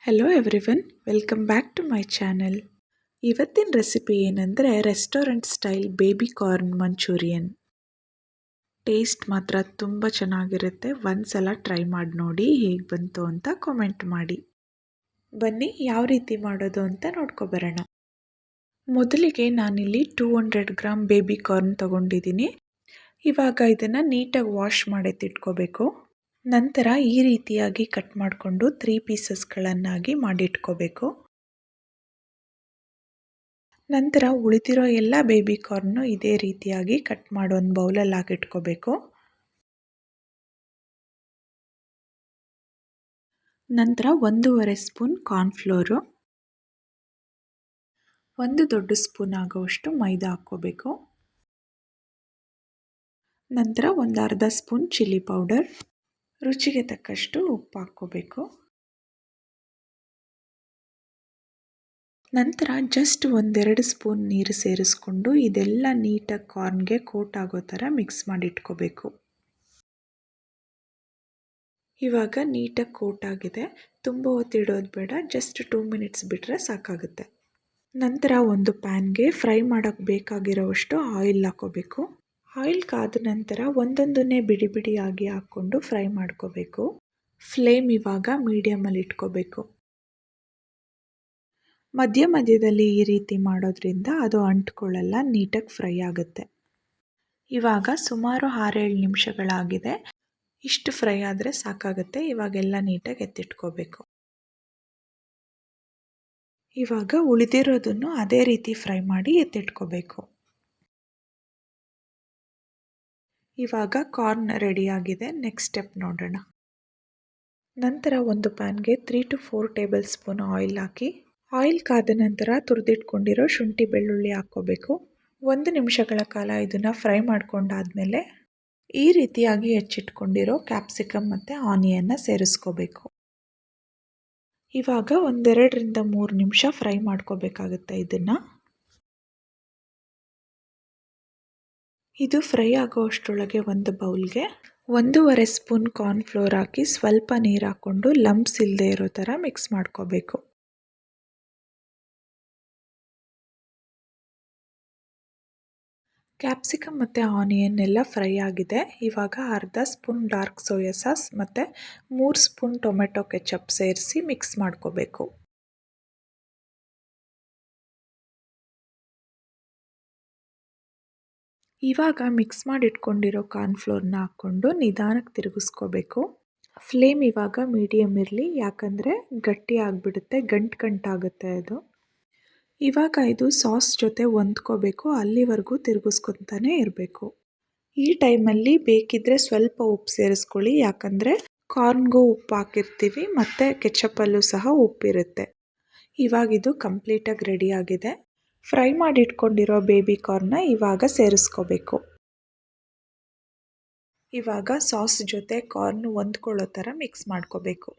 Hello everyone, welcome back to my channel. ಇವತ್ತಿನ recipe ಏನಂದರೆ restaurant style baby corn Manchurian. Taste ಮಾತ್ರ ತುಂಬ ಚೆನ್ನಾಗಿರುತ್ತೆ. ಒಂದ್ಸಲ ಟ್ರೈ ಮಾಡಿ ನೋಡಿ, ಹೇಗೆ ಬಂತು ಅಂತ ಕಾಮೆಂಟ್ ಮಾಡಿ. ಬನ್ನಿ ಯಾವ ರೀತಿ ಮಾಡೋದು ಅಂತ ನೋಡ್ಕೊಬರೋಣ. ಮೊದಲಿಗೆ ನಾನಿಲ್ಲಿ 200 ಗ್ರಾಮ್ ಬೇಬಿ ಕಾರ್ನ್ ತಗೊಂಡಿದ್ದೀನಿ. ಇವಾಗ ಇದನ್ನು ನೀಟಾಗಿ ವಾಶ್ ಮಾಡಿಟ್ಟಿಟ್ಕೋಬೇಕು. ನಂತರ ಈ ರೀತಿಯಾಗಿ ಕಟ್ ಮಾಡಿಕೊಂಡು 3 ಪೀಸಸ್ಗಳನ್ನಾಗಿ ಮಾಡಿಟ್ಕೋಬೇಕು. ನಂತರ ಉಳಿದಿರೋ ಎಲ್ಲ ಬೇಬಿ ಕಾರ್ನು ಇದೇ ರೀತಿಯಾಗಿ ಕಟ್ ಮಾಡಿ ಒಂದು ಬೌಲಲ್ಲಿ ಹಾಕಿಟ್ಕೋಬೇಕು. ನಂತರ 1.5 ಸ್ಪೂನ್ ಕಾರ್ನ್ಫ್ಲೋರು, 1 ದೊಡ್ಡ ಸ್ಪೂನ್ ಆಗುವಷ್ಟು ಮೈದಾ ಹಾಕ್ಕೋಬೇಕು. ನಂತರ ಒಂದು ಅರ್ಧ ಸ್ಪೂನ್ ಚಿಲ್ಲಿ ಪೌಡರ್, ರುಚಿಗೆ ತಕ್ಕಷ್ಟು ಉಪ್ಪು ಹಾಕ್ಕೋಬೇಕು. ನಂತರ ಜಸ್ಟ್ 1-2 ಸ್ಪೂನ್ ನೀರು ಸೇರಿಸ್ಕೊಂಡು ಇದೆಲ್ಲ ನೀಟಾಗಿ ಕಾರ್ನ್ಗೆ ಕೋಟ್ ಆಗೋ ಥರ ಮಿಕ್ಸ್ ಮಾಡಿ ಇಟ್ಕೋಬೇಕು. ಇವಾಗ ನೀಟಾಗಿ ಕೋಟ್ ಆಗಿದೆ. ತುಂಬ ಹೊತ್ತಿಡೋದು ಬೇಡ, ಜಸ್ಟ್ 2 ಮಿನಿಟ್ಸ್ ಬಿಟ್ಟರೆ ಸಾಕಾಗುತ್ತೆ. ನಂತರ ಒಂದು ಪ್ಯಾನ್ಗೆ ಫ್ರೈ ಮಾಡೋಕ್ಕೆ ಬೇಕಾಗಿರೋವಷ್ಟು ಆಯಿಲ್ ಹಾಕ್ಕೋಬೇಕು. ಆಯಿಲ್ ಕಾದ ನಂತರ ಒಂದೊಂದನ್ನೇ ಬಿಡಿ ಬಿಡಿಯಾಗಿ ಹಾಕ್ಕೊಂಡು ಫ್ರೈ ಮಾಡ್ಕೋಬೇಕು. ಫ್ಲೇಮ್ ಇವಾಗ ಮೀಡಿಯಮಲ್ಲಿ ಇಟ್ಕೋಬೇಕು. ಮಧ್ಯದಲ್ಲಿ ಈ ರೀತಿ ಮಾಡೋದ್ರಿಂದ ಅದು ಅಂಟ್ಕೊಳ್ಳಲ್ಲ, ನೀಟಾಗಿ ಫ್ರೈ ಆಗುತ್ತೆ. ಇವಾಗ ಸುಮಾರು 6-7 ನಿಮಿಷಗಳಾಗಿದೆ. ಇಷ್ಟು ಫ್ರೈ ಆದರೆ ಸಾಕಾಗುತ್ತೆ. ಇವಾಗೆಲ್ಲ ನೀಟಾಗಿ ಎತ್ತಿಟ್ಕೋಬೇಕು. ಇವಾಗ ಉಳಿದಿರೋದನ್ನು ಅದೇ ರೀತಿ ಫ್ರೈ ಮಾಡಿ ಎತ್ತಿಟ್ಕೋಬೇಕು. ಇವಾಗ ಕಾರ್ನ್ ರೆಡಿಯಾಗಿದೆ. ನೆಕ್ಸ್ಟ್ ಸ್ಟೆಪ್ ನೋಡೋಣ. ನಂತರ ಒಂದು ಪ್ಯಾನ್ಗೆ 3-4 ಟೇಬಲ್ ಸ್ಪೂನ್ ಆಯಿಲ್ ಹಾಕಿ, ಆಯಿಲ್ ಕಾದ ನಂತರ ತುರಿದಿಟ್ಕೊಂಡಿರೋ ಶುಂಠಿ ಬೆಳ್ಳುಳ್ಳಿ ಹಾಕ್ಕೋಬೇಕು. 1 ನಿಮಿಷಗಳ ಕಾಲ ಇದನ್ನು ಫ್ರೈ ಮಾಡ್ಕೊಂಡಾದ್ಮೇಲೆ ಈ ರೀತಿಯಾಗಿ ಹೆಚ್ಚಿಟ್ಕೊಂಡಿರೋ ಕ್ಯಾಪ್ಸಿಕಮ್ ಮತ್ತು ಆನಿಯನ್ನ ಸೇರಿಸ್ಕೋಬೇಕು. ಇವಾಗ 1-2-3 ನಿಮಿಷ ಫ್ರೈ ಮಾಡ್ಕೋಬೇಕಾಗುತ್ತೆ ಇದನ್ನು. ಇದು ಫ್ರೈ ಆಗೋ ಅಷ್ಟರೊಳಗೆ ಒಂದು ಬೌಲ್ಗೆ 1.5 ಸ್ಪೂನ್ ಕಾರ್ನ್ಫ್ಲೋರ್ ಹಾಕಿ ಸ್ವಲ್ಪ ನೀರು ಹಾಕ್ಕೊಂಡು ಲಂಪ್ಸ್ ಇಲ್ಲದೆ ಇರೋ ಥರ ಮಿಕ್ಸ್ ಮಾಡ್ಕೋಬೇಕು. ಕ್ಯಾಪ್ಸಿಕಮ್ ಮತ್ತು ಆನಿಯನ್ ಎಲ್ಲ ಫ್ರೈ ಆಗಿದೆ. ಇವಾಗ ಅರ್ಧ ಸ್ಪೂನ್ ಡಾರ್ಕ್ ಸೋಯಾ ಸಾಸ್ ಮತ್ತು 3 ಸ್ಪೂನ್ ಟೊಮೆಟೊ ಕೆಚಪ್ ಸೇರಿಸಿ ಮಿಕ್ಸ್ ಮಾಡ್ಕೋಬೇಕು. ಇವಾಗ ಮಿಕ್ಸ್ ಮಾಡಿಟ್ಕೊಂಡಿರೋ ಕಾರ್ನ್ಫ್ಲೋರ್ನ ಹಾಕ್ಕೊಂಡು ನಿಧಾನಕ್ಕೆ ತಿರುಗಿಸ್ಕೋಬೇಕು. ಫ್ಲೇಮ್ ಇವಾಗ ಮೀಡಿಯಮ್ ಇರಲಿ, ಯಾಕಂದರೆ ಗಟ್ಟಿ ಆಗಿಬಿಡುತ್ತೆ, ಗಂಟಾಗುತ್ತೆ ಅದು. ಇವಾಗ ಇದು ಸಾಸ್ ಜೊತೆ ಹೊಂದ್ಕೋಬೇಕು, ಅಲ್ಲಿವರೆಗೂ ತಿರುಗಿಸ್ಕೊತಾನೆ ಇರಬೇಕು. ಈ ಟೈಮಲ್ಲಿ ಬೇಕಿದ್ದರೆ ಸ್ವಲ್ಪ ಉಪ್ಪು ಸೇರಿಸ್ಕೊಳ್ಳಿ, ಯಾಕಂದರೆ ಕಾರ್ನ್ಗೂ ಉಪ್ಪು ಹಾಕಿರ್ತೀವಿ ಮತ್ತು ಕೆಚಪ್ಪಲ್ಲೂ ಸಹ ಉಪ್ಪಿರುತ್ತೆ. ಇವಾಗ ಇದು ಕಂಪ್ಲೀಟಾಗಿ ರೆಡಿಯಾಗಿದೆ. ಫ್ರೈ ಮಾಡಿಟ್ಕೊಂಡಿರೋ ಬೇಬಿ ಕಾರ್ನ್ನ ಇವಾಗ ಸೇರಿಸ್ಕೋಬೇಕು. ಇವಾಗ ಸಾಸ್ ಜೊತೆ ಕಾರ್ನ್ ಹೊಂದ್ಕೊಳ್ಳೋ ಥರ ಮಿಕ್ಸ್ ಮಾಡ್ಕೋಬೇಕು.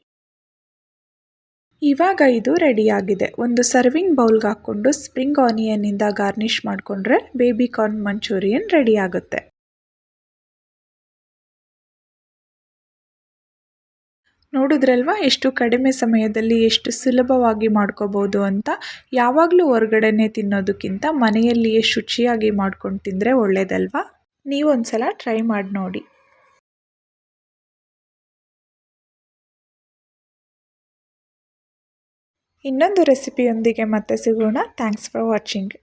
ಇವಾಗ ಇದು ರೆಡಿಯಾಗಿದೆ. ಒಂದು ಸರ್ವಿಂಗ್ ಬೌಲ್ಗೆ ಹಾಕ್ಕೊಂಡು ಸ್ಪ್ರಿಂಗ್ ಆನಿಯನ್ನಿಂದ ಗಾರ್ನಿಷ್ ಮಾಡಿಕೊಂಡ್ರೆ ಬೇಬಿ ಕಾರ್ನ್ ಮಂಚೂರಿಯನ್ ರೆಡಿ ಆಗುತ್ತೆ. ನೋಡಿದ್ರಲ್ವಾ ಎಷ್ಟು ಕಡಿಮೆ ಸಮಯದಲ್ಲಿ ಎಷ್ಟು ಸುಲಭವಾಗಿ ಮಾಡ್ಕೋಬೋದು ಅಂತ. ಯಾವಾಗಲೂ ಹೊರಗಡೆನೇ ತಿನ್ನೋದಕ್ಕಿಂತ ಮನೆಯಲ್ಲಿಯೇ ಶುಚಿಯಾಗಿ ಮಾಡ್ಕೊಂಡು ತಿಂದರೆ ಒಳ್ಳೆಯದಲ್ವಾ? ನೀವೊಂದ್ಸಲ ಟ್ರೈ ಮಾಡಿ ನೋಡಿ. ಇನ್ನೊಂದು ರೆಸಿಪಿಯೊಂದಿಗೆ ಮತ್ತೆ ಸಿಗೋಣ. Thanks for watching.